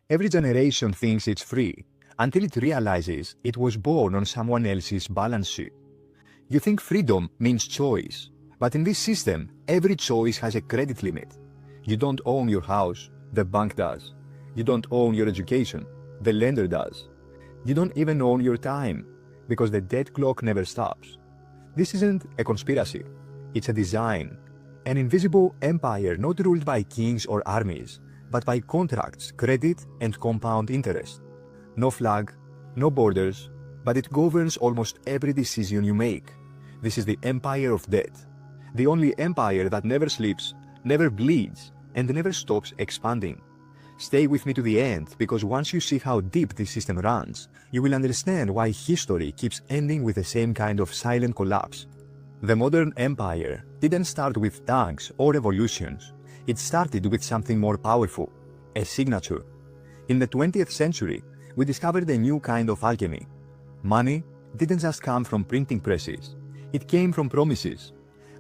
Every generation thinks it's free, until it realizes it was born on someone else's balance sheet. You think freedom means choice, but in this system, every choice has a credit limit. You don't own your house, the bank does. You don't own your education, the lender does. You don't even own your time, because the debt clock never stops. This isn't a conspiracy, it's a design. An invisible empire not ruled by kings or armies, but by contracts, credit, and compound interest. No flag, no borders, but it governs almost every decision you make. This is the empire of debt. The only empire that never sleeps, never bleeds, and never stops expanding. Stay with me to the end, because once you see how deep this system runs, you will understand why history keeps ending with the same kind of silent collapse. The modern empire didn't start with tanks or revolutions. It started with something more powerful, a signature. In the 20th century, we discovered a new kind of alchemy. Money didn't just come from printing presses. It came from promises.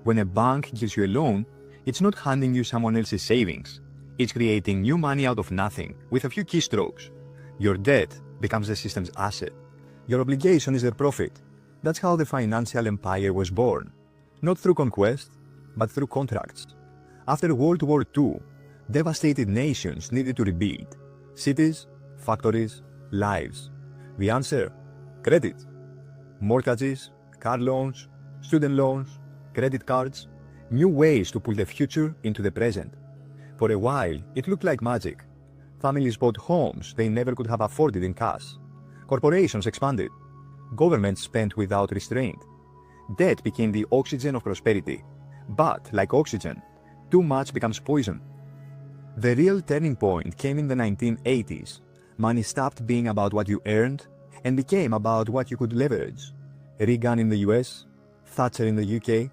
When a bank gives you a loan, it's not handing you someone else's savings. It's creating new money out of nothing, with a few keystrokes. Your debt becomes the system's asset. Your obligation is their profit. That's how the financial empire was born. Not through conquest, but through contracts. After World War II, devastated nations needed to rebuild. Cities, factories, lives. The answer? Credit. Mortgages, car loans, student loans, credit cards. New ways to pull the future into the present. For a while, it looked like magic. Families bought homes they never could have afforded in cash. Corporations expanded. Governments spent without restraint. Debt became the oxygen of prosperity. But, like oxygen, too much becomes poison. The real turning point came in the 1980s. Money stopped being about what you earned and became about what you could leverage. Reagan in the US, Thatcher in the UK,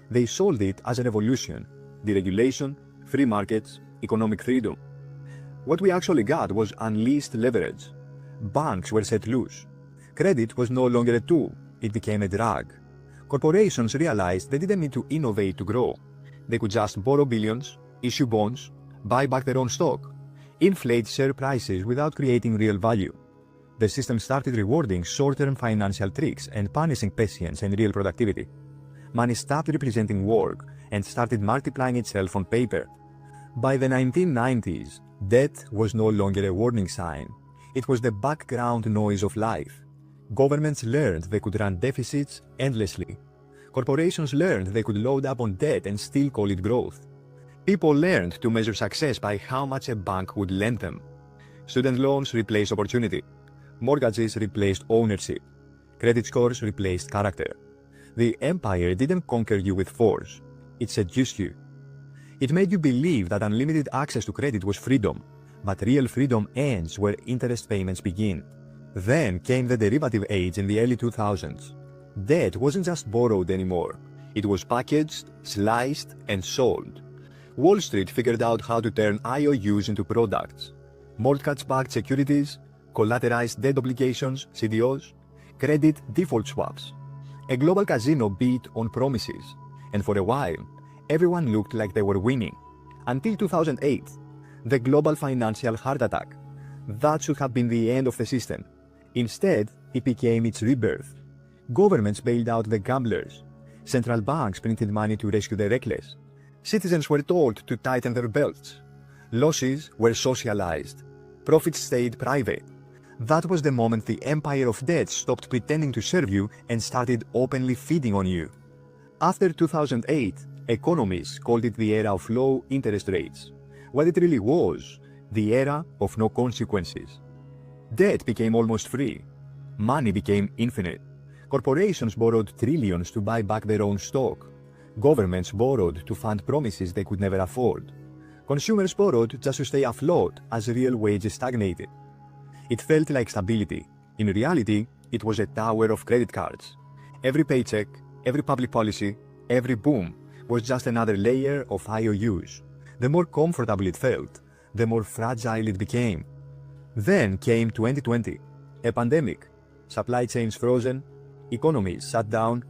they sold it as a revolution, deregulation, free markets, economic freedom. What we actually got was unleashed leverage. Banks were set loose. Credit was no longer a tool, it became a drug. Corporations realized they didn't need to innovate to grow. They could just borrow billions, issue bonds, buy back their own stock, inflate share prices without creating real value. The system started rewarding short-term financial tricks and punishing patience and real productivity. Money stopped representing work and started multiplying itself on paper. By the 1990s, debt was no longer a warning sign. It was the background noise of life. Governments learned they could run deficits endlessly. Corporations learned they could load up on debt and still call it growth. People learned to measure success by how much a bank would lend them. Student loans replaced opportunity. Mortgages replaced ownership. Credit scores replaced character. The empire didn't conquer you with force. It seduced you. It made you believe that unlimited access to credit was freedom, but real freedom ends where interest payments begin. Then came the derivative age in the early 2000s. Debt wasn't just borrowed anymore. It was packaged, sliced, and sold. Wall Street figured out how to turn IOUs into products. Mortgage-backed securities, collateralized debt obligations, CDOs, credit default swaps. A global casino beat on promises, and for a while, everyone looked like they were winning. Until 2008, the global financial heart attack. That should have been the end of the system. Instead, it became its rebirth. Governments bailed out the gamblers. Central banks printed money to rescue the reckless. Citizens were told to tighten their belts. Losses were socialized. Profits stayed private. That was the moment the empire of debt stopped pretending to serve you and started openly feeding on you. After 2008, economists called it the era of low interest rates. What it really was, the era of no consequences. Debt became almost free. Money became infinite. Corporations borrowed trillions to buy back their own stock. Governments borrowed to fund promises they could never afford. Consumers borrowed just to stay afloat as real wages stagnated. It felt like stability. In reality, it was a tower of credit cards. Every paycheck, every public policy, every boom was just another layer of IOUs. The more comfortable it felt, the more fragile it became. Then came 2020, a pandemic, supply chains frozen, economies shut down.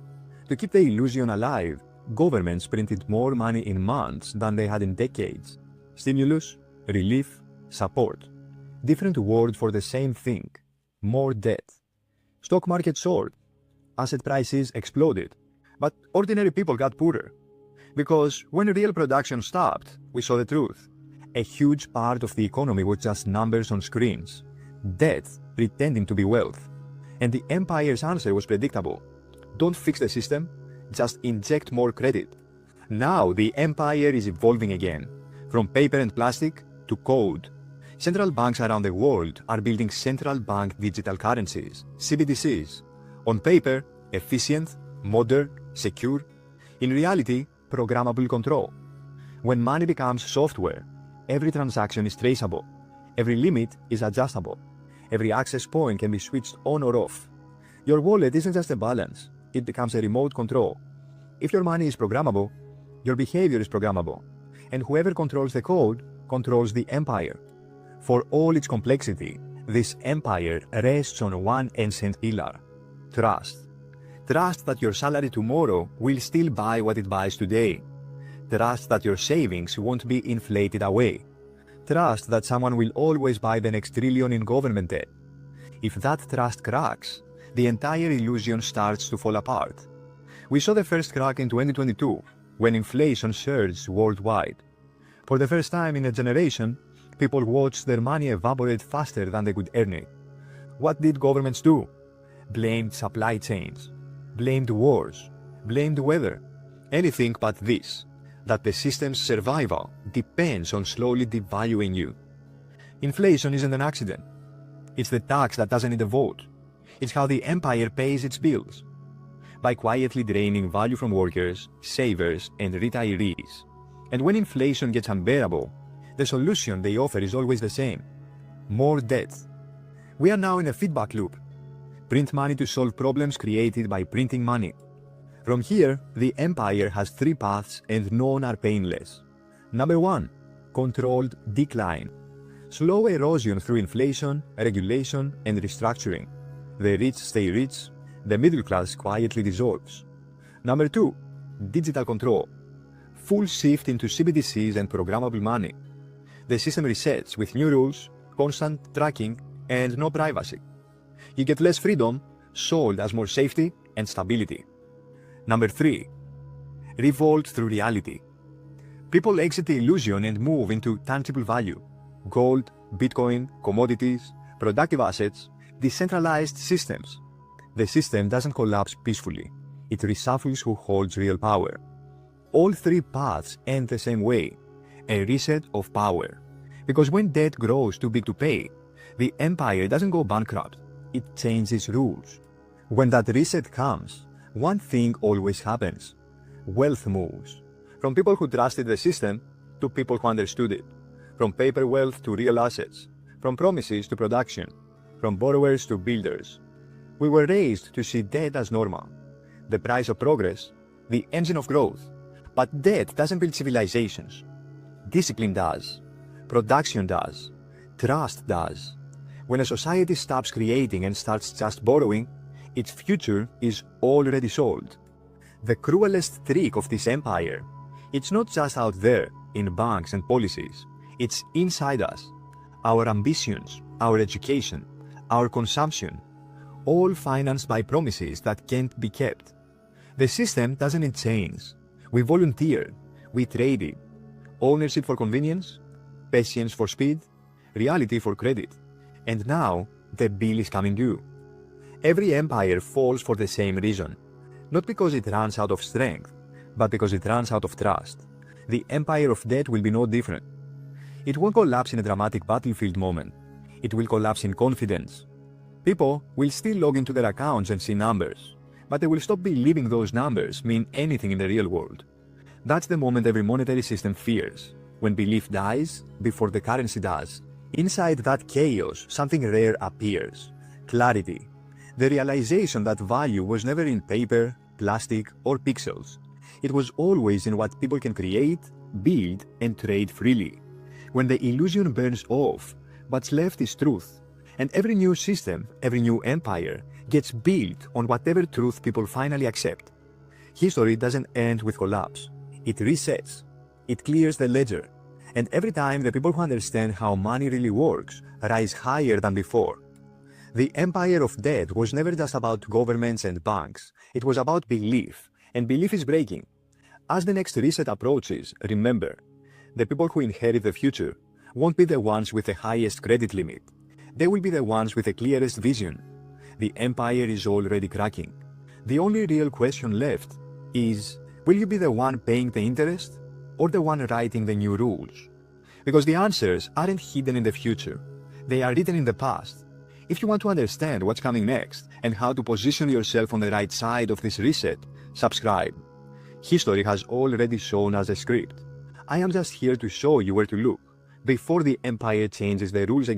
To keep the illusion alive, governments printed more money in months than they had in decades. Stimulus, relief, support. Different word for the same thing. More debt. Stock market soared. Asset prices exploded. But ordinary people got poorer. Because when real production stopped, we saw the truth. A huge part of the economy was just numbers on screens. Debt pretending to be wealth. And the empire's answer was predictable. Don't fix the system, just inject more credit. Now the empire is evolving again. From paper and plastic to code. Central banks around the world are building central bank digital currencies, CBDCs. On paper, efficient, modern, secure. In reality, programmable control. When money becomes software, every transaction is traceable. Every limit is adjustable. Every access point can be switched on or off. Your wallet isn't just a balance, it becomes a remote control. If your money is programmable, your behavior is programmable. And whoever controls the code controls the empire. For all its complexity, this empire rests on one ancient pillar: trust. Trust that your salary tomorrow will still buy what it buys today. Trust that your savings won't be inflated away. Trust that someone will always buy the next trillion in government debt. If that trust cracks, the entire illusion starts to fall apart. We saw the first crack in 2022, when inflation surged worldwide. For the first time in a generation, people watched their money evaporate faster than they could earn it. What did governments do? Blamed supply chains, blamed wars, blamed weather. Anything but this, that the system's survival depends on slowly devaluing you. Inflation isn't an accident. It's the tax that doesn't need a vote. It's how the empire pays its bills. By quietly draining value from workers, savers, and retirees. And when inflation gets unbearable, the solution they offer is always the same: more debt. We are now in a feedback loop. Print money to solve problems created by printing money. From here, the empire has three paths and none are painless. Number 1, controlled decline. Slow erosion through inflation, regulation, and restructuring. The rich stay rich, the middle class quietly dissolves. Number 2, digital control. Full shift into CBDCs and programmable money. The system resets with new rules, constant tracking, and no privacy. You get less freedom, sold as more safety and stability. Number 3, revolt through reality. People exit the illusion and move into tangible value. Gold, Bitcoin, commodities, productive assets, decentralized systems. The system doesn't collapse peacefully. It reshuffles who holds real power. All three paths end the same way: a reset of power. Because when debt grows too big to pay, the empire doesn't go bankrupt, it changes rules. When that reset comes, one thing always happens: wealth moves. From people who trusted the system to people who understood it. From paper wealth to real assets. From promises to production. From borrowers to builders. We were raised to see debt as normal. The price of progress, the engine of growth. But debt doesn't build civilizations. Discipline does. Production does. Trust does. When a society stops creating and starts just borrowing, its future is already sold. The cruelest trick of this empire, it's not just out there in banks and policies. It's inside us. Our ambitions, our education, our consumption, all financed by promises that can't be kept. The system doesn't need chains. We volunteered, we traded. Ownership for convenience, patience for speed, reality for credit. And now, the bill is coming due. Every empire falls for the same reason. Not because it runs out of strength, but because it runs out of trust. The empire of debt will be no different. It won't collapse in a dramatic battlefield moment. It will collapse in confidence. People will still log into their accounts and see numbers, but they will stop believing those numbers mean anything in the real world. That's the moment every monetary system fears, when belief dies before the currency does. Inside that chaos, something rare appears: clarity. The realization that value was never in paper, plastic, or pixels. It was always in what people can create, build, and trade freely. When the illusion burns off, what's left is truth. And every new system, every new empire, gets built on whatever truth people finally accept. History doesn't end with collapse. It resets. It clears the ledger. And every time the people who understand how money really works rise higher than before. The empire of debt was never just about governments and banks. It was about belief, and belief is breaking. As the next reset approaches, remember, the people who inherit the future won't be the ones with the highest credit limit. They will be the ones with the clearest vision. The empire is already cracking. The only real question left is, will you be the one paying the interest or the one writing the new rules? Because the answers aren't hidden in the future. They are written in the past. If you want to understand what's coming next and how to position yourself on the right side of this reset, subscribe. History has already shown us a script. I am just here to show you where to look before the empire changes the rules again.